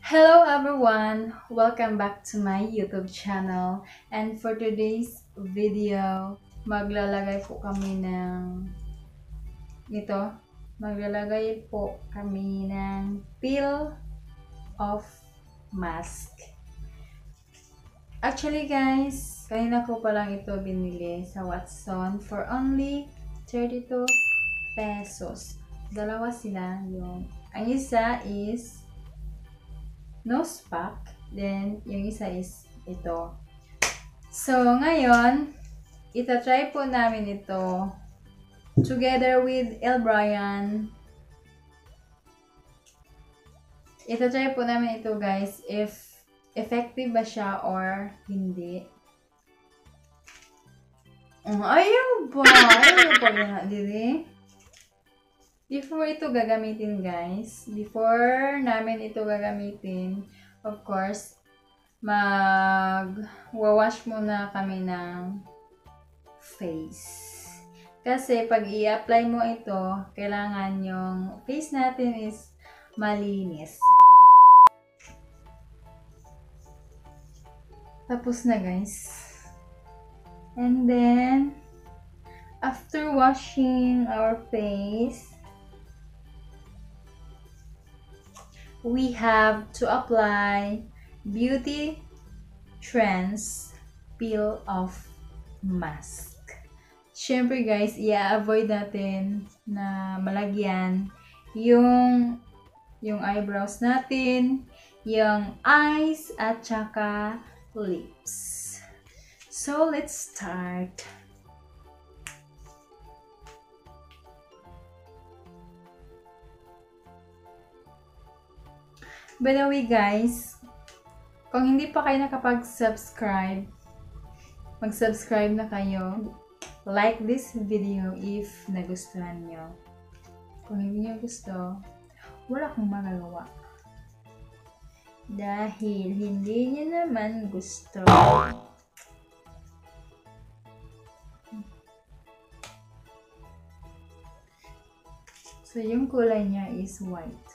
Hello everyone! Welcome back to my YouTube channel. And for today's video, maglalagay po kami ng ito. Maglalagay po kami ng peel of mask. Actually guys, kanina ko pa lang ito binili sa Watson for only 32 pesos. Dalawa sila yung. Ang isa is nose pack. Then, yung isa is ito. So, ngayon, itatry po namin ito together with El Brian. Itatry po namin ito guys if effective ba siya or hindi. Ayaw ba? Ayaw pa na, dili? Before ito gagamitin guys, before namin ito gagamitin, of course, mag-wash muna kami ng face. Kasi pag i-apply mo ito, kailangan yung face natin is malinis. Tapos na guys. And then, after washing our face, we have to apply Beauty Trends Peel Off Mask. Siyempre guys, i-avoid natin na malagyan yung eyebrows natin, yung eyes, at saka lips. So, let's start. By the way guys, kung hindi pa kayo nakapag-subscribe, mag-subscribe na kayo. Like this video if nagustuhan nyo. Kung hindi nyo gusto, wala akong magagawa. Dahil hindi nyo naman gusto. So, yung kulay niya is white.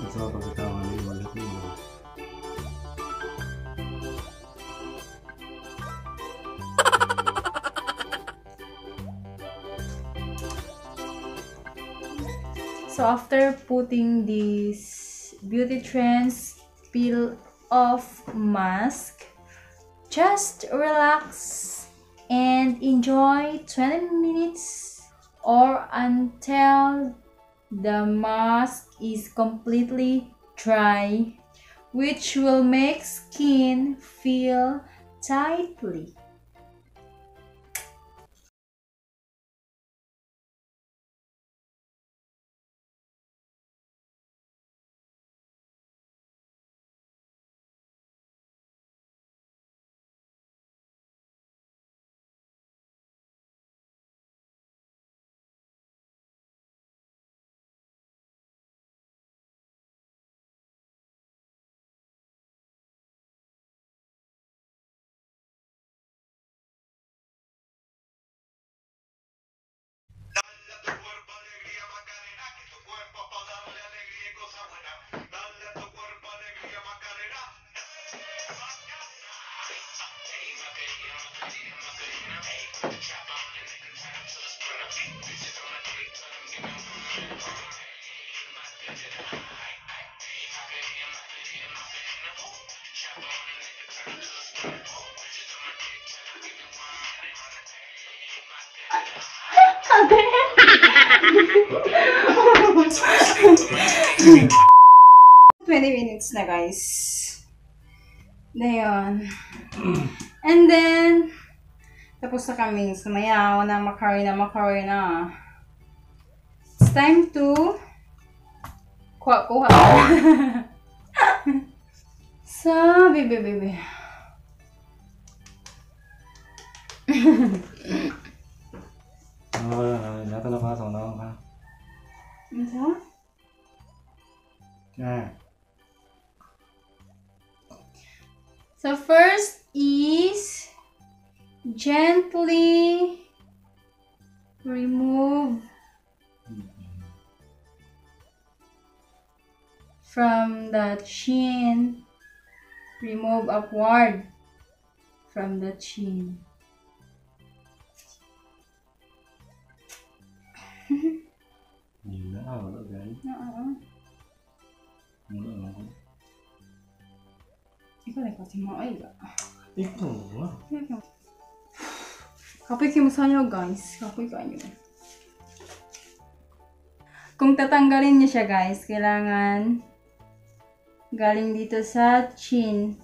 Sa pagkatawa na yung ulit mo. So after putting this Beauty Trends Peel Off Mask, just relax and enjoy 20 minutes or until the mask is completely dry, which will make skin feel tightly. Minutes na guys. Dayon. And then, tapos na kami sumayaw na Macarena. It's time to kuha. So, baby. Lahat na pasok na ka. Ano? Yeah. So first is gently remove from the chin, remove upward from the chin. Gila, wala guys. Wala ako. Ikaw na kasi maay ba? Ikaw ba? Kapoy kayo masayaw guys. Kapoy kayo. Kung tatanggalin niyo siya guys, kailangan galing dito sa chin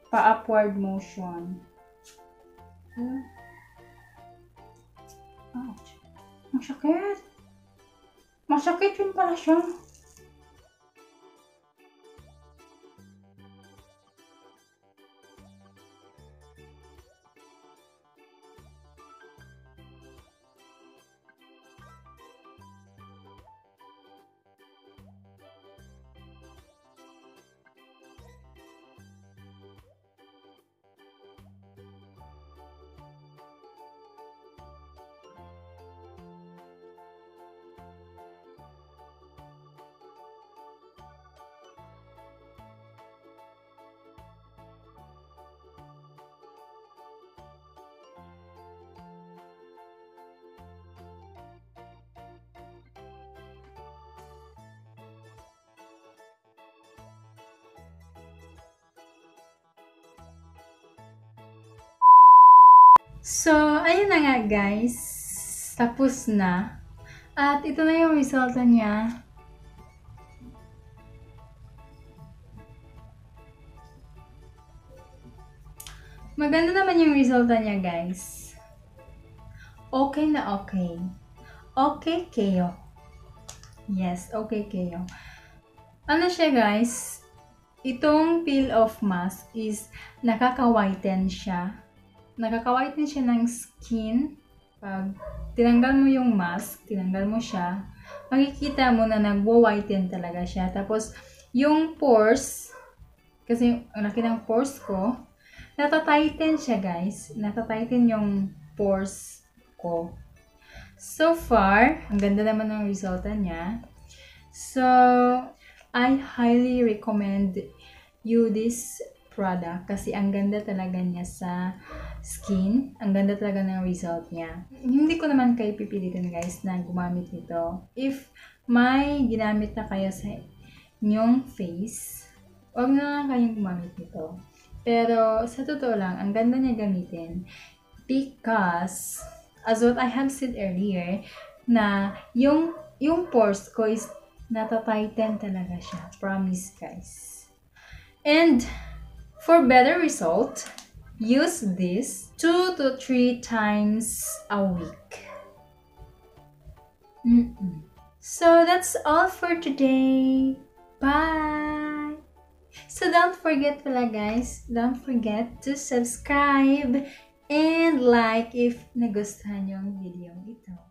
pa-upward motion. Ouch. Masakit. Masakit yun pala siya. So, ayun na nga guys. Tapos na. At ito na yung resulta niya. Maganda naman yung resulta niya guys. Okay na okay. Okay kayo. Yes, okay kayo. Ano siya guys? Itong peel-off mask is nakaka-whiten siya. Nakaka-whiten siya ng skin. Pag tinanggal mo yung mask, tinanggal mo siya, makikita mo na nagwo-whiten talaga siya. Tapos, yung pores, kasi ang laki ng pores ko, natatighten siya guys. Natatighten yung pores ko. So far, ang ganda naman ng resulta niya. So, I highly recommend you this product kasi ang ganda talaga niya sa skin. Ang ganda talaga ng result niya. Hindi ko naman kayo pipilitin guys na gumamit nito. If may ginamit na kayo sa inyong face, huwag na lang kayong gumamit nito. Pero sa totoo lang, ang ganda niya gamitin because as what I have said earlier, na yung pores ko is Natatighten talaga siya. Promise, guys. And for better result, use this 2 to 3 times a week. So that's all for today. Bye! So don't forget pala guys, don't forget to subscribe and like if nagustuhan yung video ito.